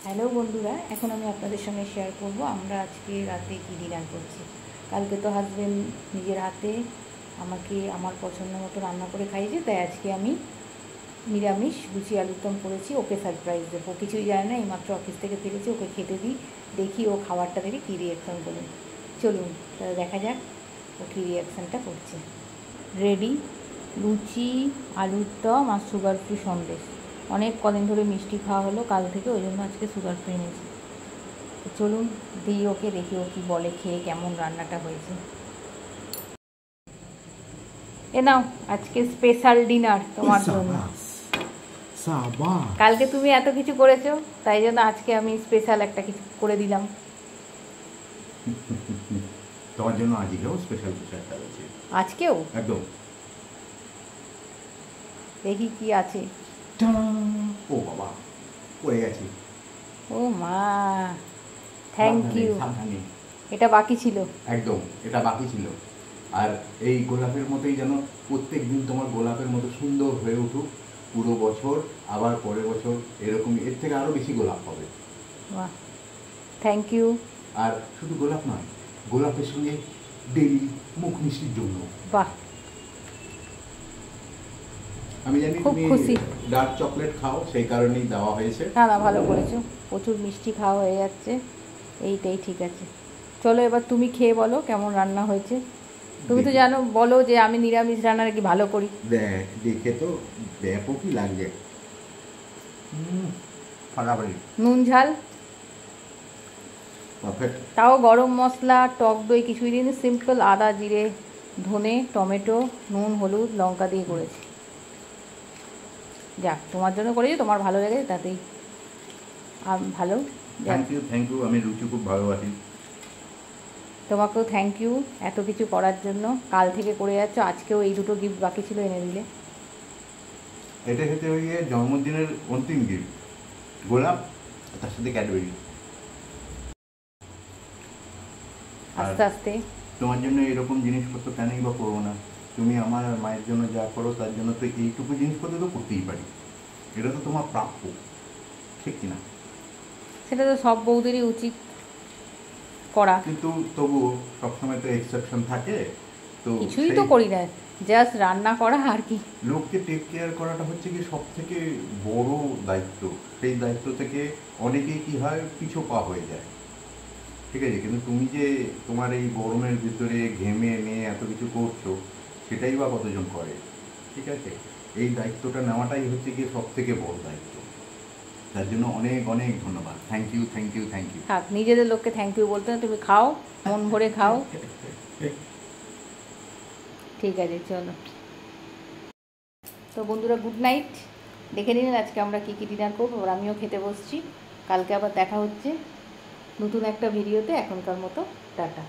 Hello বন্ধুরা, এখন আমি আপনাদের সঙ্গে শেয়ার করব আমরা আজকে রাতে কী ডিনার করছি। কালকে তো হাজব্যান্ড নিজের হাতে আমাকে আমার পছন্দ মতো রান্না করে খাইয়েছে, তাই আজকে আমি নিরামিষ লুচি আলুর দম করেছি। ওকে সারপ্রাইজ দেবো, কিছুই জানে না, এইমাত্র অফিস থেকে ফিরেছি, ওকে খেতে দিই, দেখি ও খাবারটা দেখে কী রিয়াকশান করে। চলুন তাহলে দেখা যাক ও কী রিয়াকশানটা করছে। রেডি লুচি আলুর দম আর সুগার ফ্রি সন্দেশ। অনেক কদিন ধরে মিষ্টি খাওয়া হলো কাল থেকে, ওই জন্য আজকে সুগার ফ্রি নিয়েছি। তো চলুন দিই ওকে, দেখি ও কী বলে, খেয়ে কেমন রান্নাটা হয়েছে। এ নাও আজকে স্পেশাল ডিনার তোমার জন্য। কালকে তুমি এত কিছু করেছো, তাই জন্য আজকে আমি স্পেশাল একটা কিছু করে দিলাম তোমার জন্য। আজকেও স্পেশাল কিছু একটা রয়েছে। আজকেও একদম দেখি কি আছে। ও বাবা, পড়ে গেছে। ও মা, থ্যাংক ইউ। এটা বাকি ছিল। একদম এটা বাকি ছিল। আর এই গোলাপের মতোই যেন প্রত্যেক দিন তোমার গোলাপের মতো সুন্দর হয়ে উঠুক পুরো বছর, আবার পরের বছর এরকম এর থেকে আরও বেশি গোলাপ হবে। বাহ, থ্যাংক ইউ। আর শুধু গোলাপ নয়, গোলাপের সঙ্গে ডেলি মুখ মিষ্টির জন্য। বাহ, আমি জানি তুমি ডার্ক চকলেট খাও, সেই কারণেই দেওয়া হয়েছে। না না, ভালো করেছো, প্রচুর মিষ্টি খাওয়া হয়ে যাচ্ছে, এইটাই ঠিক আছে। চলো এবার তুমি খেয়ে বলো কেমন রান্না হয়েছে। তুমি তো জানো, বলো যে আমি নিরামিষ রান্না নাকি ভালো করি। দেখে তো ব্যাপকই লাগছে। ফাটাফাটি নুন ঝাল পারফেক্ট। তাও গরম মশলা টক দই কিছুই দিন, সিম্পল আদা জিরে ধনে টমেটো নুন হলুদ লঙ্কা দিয়ে করেছি। যাক, তোমার জন্য করেছি, তোমার ভালো লেগেছে তাতেই ভালো। Thank you. আমি রুচি খুব ভালোবাসি। তোমাকেও থ্যাংক ইউ এত কিছু করার জন্য। কাল থেকে করে যাচ্ছ, আজকেও এই দুটো গিফট বাকি ছিল, এনে দিলে। এটা খেতে হয়ে জন্মদিনের অন্তিম গিফট, গোলাপ তার সাথে ক্যাডবেরি। আস্তে আস্তে তোমার জন্য এরকম জিনিসপত্র কেনই বা করবো না? তুমি আমার আর মায়ের জন্য যা করো তার জন্য তো এইটুকু জিনিসপত্র তো করতেই পারি। এটা তো তোমার প্রাপ্য, ঠিক কিনা? সেটা তো সব বউদেরই উচিত করা, কিন্তু তবুও সবসময় তো এক্সেপশন থাকে। তো কিছুই তো করি না, জাস্ট রান্না করা আর কি। লোককে টেক কেয়ার করাটা হচ্ছে কি সব থেকে বড় দায়িত্ব। সেই দায়িত্ব থেকে অনেকেই কি হয় পিছু পা হয়ে যায়, ঠিক আছে? কিন্তু তুমি যে তোমার এই গরমের ভিতরে ঘেমে নিয়ে এত কিছু করছো, সেটাই বা কতজন করে, ঠিক আছে? এই দায়িত্বটা নেওয়াটাই হচ্ছে গিয়ে সব থেকে বড় দায়িত্ব। তার জন্য অনেক অনেক ধন্যবাদ। Thank you. থাক, নিজেদের লোককে থ্যাংক ইউ বলতে না, তুমি খাও, মন ভরে খাও। ঠিক আছে, চলো তো বন্ধুরা, গুড নাইট। দেখে নিলেন আজকে আমরা কী কী ডিনার করবো, আর আমিও খেতে বসছি। কালকে আবার দেখা হচ্ছে নতুন একটা ভিডিওতে। এখনকার মতো টাটা।